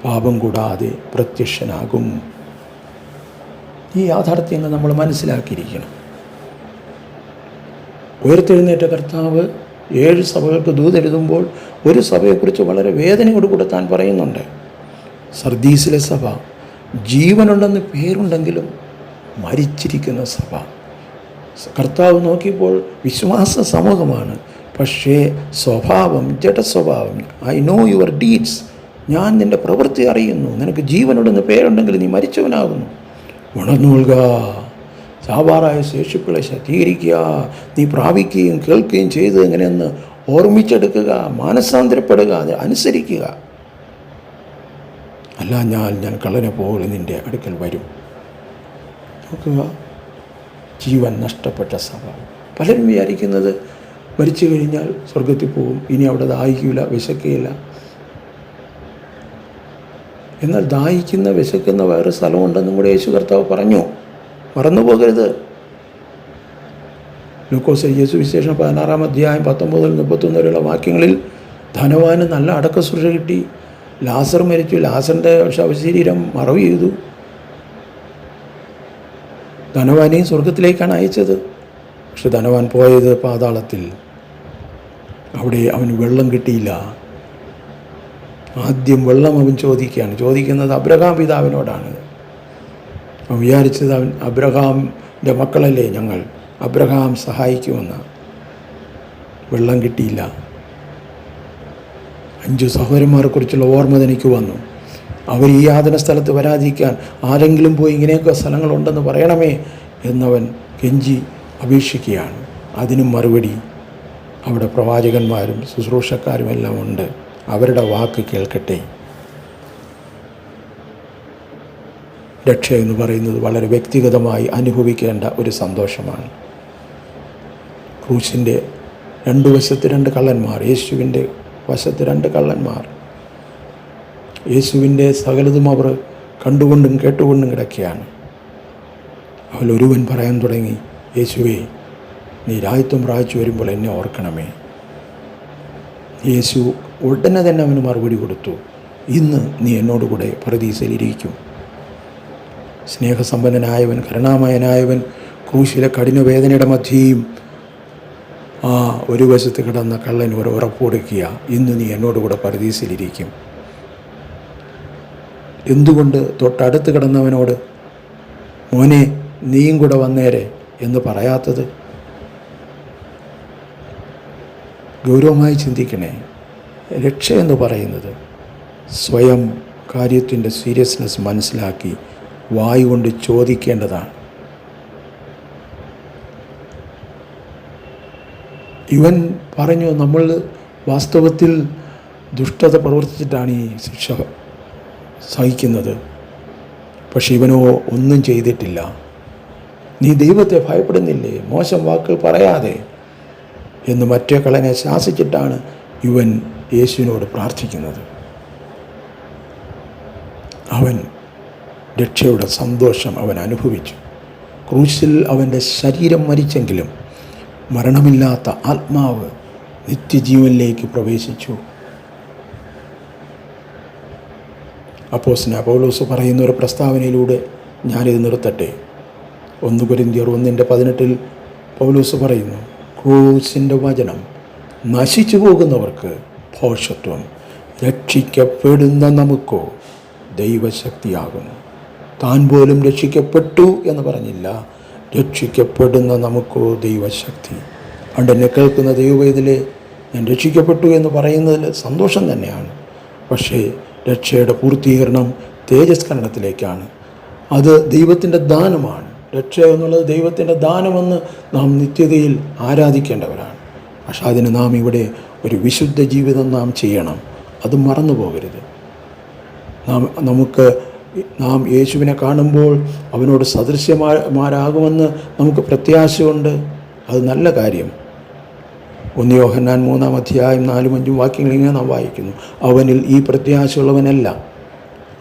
പാപം കൂടാതെ പ്രത്യക്ഷനാകും. ഈ യാഥാർത്ഥ്യങ്ങൾ നമ്മൾ മനസ്സിലാക്കിയിരിക്കണം. ഉയർത്തെഴുന്നേറ്റ കർത്താവ് 7 സഭകൾക്ക് ദൂതെഴുതുമ്പോൾ ഒരു സഭയെക്കുറിച്ച് വളരെ വേദനയോടുകൂടെ താൻ പറയുന്നുണ്ട്. സർദീസിലെ സഭ ജീവനുണ്ടെന്ന് പേരുണ്ടെങ്കിലും മരിച്ചിരിക്കുന്ന സഭ. കർത്താവ് നോക്കിയപ്പോൾ വിശ്വാസ സമൂഹമാണ്, പക്ഷേ സ്വഭാവം ജഡസ്വഭാവം. ഐ നോ യുവർ ഡീഡ്സ്, ഞാൻ നിൻ്റെ പ്രവൃത്തി അറിയുന്നു. നിനക്ക് ജീവനുണ്ടെന്ന് പേരുണ്ടെങ്കിൽ നീ മരിച്ചവനാകുന്നു. ഉണർന്നുകൊള്ളുക, ചാവാറായ ശേഷിപ്പുകളെ ശക്തീകരിക്കുക. നീ പ്രാപിക്കുകയും കേൾക്കുകയും ചെയ്ത് എങ്ങനെയെന്ന് ഓർമ്മിച്ചെടുക്കുക, മാനസാന്തരപ്പെടുക, അത് അനുസരിക്കുക. അല്ല ഞാൻ കള്ളനെ പോലെ നിൻ്റെ അടുക്കൽ വരും. നോക്കുക, ജീവൻ നഷ്ടപ്പെട്ട സഭ. പലരും വിചാരിക്കുന്നത് മരിച്ചു കഴിഞ്ഞാൽ സ്വർഗത്തിൽ പോകും, ഇനി അവിടെ ദാഹിക്കില്ല, വിശക്കുകയില്ല. എന്നാൽ ദാഹിക്കുന്ന വിശക്കുന്ന വേറെ സ്ഥലമുണ്ടെന്നും കൂടെ യേശു കർത്താവ് പറഞ്ഞു. മറന്നു പോകരുത്. ലൂക്കോസ് സുവിശേഷം 16-ാം അധ്യായം 19-31 വരെയുള്ള വാക്യങ്ങളിൽ ധനവാന് നല്ല അടക്കശുശ്രൂഷ കിട്ടി. ലാസർ മരിച്ചു, ലാസറിൻ്റെ ശവശരീരം മറവ് ചെയ്തു. ധനവാനെയും സ്വർഗത്തിലേക്കാണ് അയച്ചത്. പക്ഷെ ധനവാൻ പോയത് പാതാളത്തിൽ. അവിടെ അവന് വെള്ളം കിട്ടിയില്ല. ആദ്യം വെള്ളം അവൻ ചോദിക്കുന്നത് അബ്രഹാം പിതാവിനോടാണ്. അവൻ വിചാരിച്ചത് അബ്രഹാമിൻ്റെ മക്കളല്ലേ ഞങ്ങൾ, അബ്രഹാം സഹായിക്കുമെന്ന്. വെള്ളം കിട്ടിയില്ല. 5 സഹോദരന്മാരെക്കുറിച്ചുള്ള ഓർമ്മ എനിക്ക് വന്നു. അവർ ഈ യാതന സ്ഥലത്ത് വരാതിരിക്കാൻ ആരെങ്കിലും പോയി ഇങ്ങനെയൊക്കെ സ്ഥലങ്ങളുണ്ടെന്ന് പറയണമേ എന്നവൻ കെഞ്ചി അപേക്ഷിക്കുകയാണ്. അതിനും മറുപടി അവിടെ പ്രവാചകന്മാരും ശുശ്രൂഷക്കാരും എല്ലാം ഉണ്ട്, അവരുടെ വാക്ക് കേൾക്കട്ടെ. രക്ഷ എന്ന് പറയുന്നത് വളരെ വ്യക്തിഗതമായി അനുഭവിക്കേണ്ട ഒരു സന്തോഷമാണ്. ക്രൂശിൻ്റെ 2 വശത്ത് 2 കള്ളന്മാർ, യേശുവിൻ്റെ വശത്ത് 2 കള്ളന്മാർ. യേശുവിൻ്റെ സകലതും അവർ കണ്ടുകൊണ്ടും കേട്ടുകൊണ്ടും കിടക്കുകയാണ്. അതിലൊരുവൻ പറയാൻ തുടങ്ങി, യേശുവേ, നീ രാജ്യത്വം പ്രാപിച്ചു വരുമ്പോൾ എന്നെ ഓർക്കണമേ. യേശു ഉടനെ തന്നെ അവന് മറുപടി കൊടുത്തു, ഇന്ന് നീ എന്നോടുകൂടെ പറുദീസയിലിരിക്കും. സ്നേഹസമ്പന്നനായവൻ, കരുണാമയനായവൻ ക്രൂശിലെ കഠിനവേദനയുടെ മധ്യേയും ആ ഒരു വശത്ത് കിടന്ന കള്ളന് ഒരു ഉറപ്പ് കൊടുക്കുക, ഇന്ന് നീ എന്നോടുകൂടെ പറുദീസയിലിരിക്കും. എന്തുകൊണ്ട് തൊട്ടടുത്ത് കിടന്നവനോട് മോനെ നീയും കൂടെ വന്നേരെ എന്ന് പറയാത്തത്? ഗൗരവമായി ചിന്തിക്കണേ. രക്ഷ എന്ന് പറയുന്നത് സ്വയം കാര്യത്തിൻ്റെ സീരിയസ്നെസ് മനസ്സിലാക്കി വായു കൊണ്ട് ചോദിക്കേണ്ടതാണ്. ഇവൻ പറഞ്ഞു, നമ്മൾ വാസ്തവത്തിൽ ദുഷ്ടത പ്രവർത്തിച്ചിട്ടാണ് ഈ ശിക്ഷ സഹിക്കുന്നത്, പക്ഷെ ഇവനോ ഒന്നും ചെയ്തിട്ടില്ല. നീ ദൈവത്തെ ഭയപ്പെടുന്നില്ലേ, മോശം വാക്കുകൾ പറയാതെ എന്ന് മറ്റേ കള്ളനെ ശാസിച്ചിട്ടാണ് ഇവൻ യേശുവിനോട് പ്രാർത്ഥിക്കുന്നത്. അവൻ രക്ഷയുടെ സന്തോഷം അവൻ അനുഭവിച്ചു. ക്രൂശിൽ അവൻ്റെ ശരീരം മരിച്ചെങ്കിലും മരണമില്ലാത്ത ആത്മാവ് നിത്യജീവനിലേക്ക് പ്രവേശിച്ചു. അപ്പോസ്തലനായ പൗലോസ് പറയുന്ന ഒരു പ്രസ്താവനയിലൂടെ ഞാനിത് നിർത്തട്ടെ. 1 കൊരിന്ത്യർ 1:18 പൗലോസ് പറയുന്നു, ക്രൂശിൻ്റെ വചനം നശിച്ചു പോകുന്നവർക്ക് ഭോഷത്വം, രക്ഷിക്കപ്പെടുന്ന നമുക്കോ ദൈവശക്തിയാകുന്നു. താൻ പോലും രക്ഷിക്കപ്പെട്ടു എന്ന് പറഞ്ഞില്ല, രക്ഷിക്കപ്പെടുന്ന നമുക്കോ ദൈവശക്തി. അതുകൊണ്ട് എന്നെ കേൾക്കുന്ന ദൈവവേദിലെ ഞാൻ രക്ഷിക്കപ്പെട്ടു എന്ന് പറയുന്നതിൽ സന്തോഷം തന്നെയാണ്. പക്ഷേ രക്ഷയുടെ പൂർത്തീകരണം തേജസ്കരണത്തിലേക്കാണ്. അത് ദൈവത്തിൻ്റെ ദാനമാണ്. രക്ഷ എന്നുള്ളത് ദൈവത്തിൻ്റെ ദാനമെന്ന് നാം നിത്യതയിൽ ആരാധിക്കേണ്ടവരാണ്. പക്ഷെ അതിന് നാം ഇവിടെ ഒരു വിശുദ്ധ ജീവിതം നാം ചെയ്യണം. അത് മറന്നു പോകരുത്. നാം യേശുവിനെ കാണുമ്പോൾ അവനോട് സദൃശ്യമാരാകുമെന്ന് നമുക്ക് പ്രത്യാശയുണ്ട്. അത് നല്ല കാര്യം. 1 യോഹന്നാൻ 3-ാം അധ്യായം 4-5 വാക്യങ്ങൾ ഇങ്ങനെ നാം വായിക്കുന്നു, അവനിൽ ഈ പ്രത്യാശയുള്ളവനല്ല,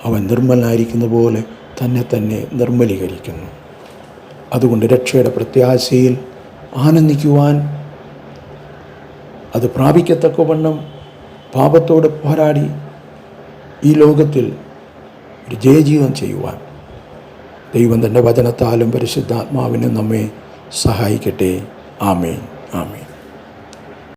അവൻ നിർമ്മലനായിരിക്കുന്ന പോലെ തന്നെ നിർമ്മലീകരിക്കുന്നു. അതുകൊണ്ട് രക്ഷയുടെ പ്രത്യാശയിൽ ആനന്ദിക്കുവാൻ, അത് പ്രാപിക്കത്തക്കവണ്ണം പാപത്തോട് പോരാടി ഈ ലോകത്തിൽ ഒരു ജയജീവൻ ചെയ്യുവാൻ ദൈവം തൻ്റെ വചനത്താലും പരിശുദ്ധാത്മാവിനും നമ്മെ സഹായിക്കട്ടെ. ആമേൻ, ആമേൻ.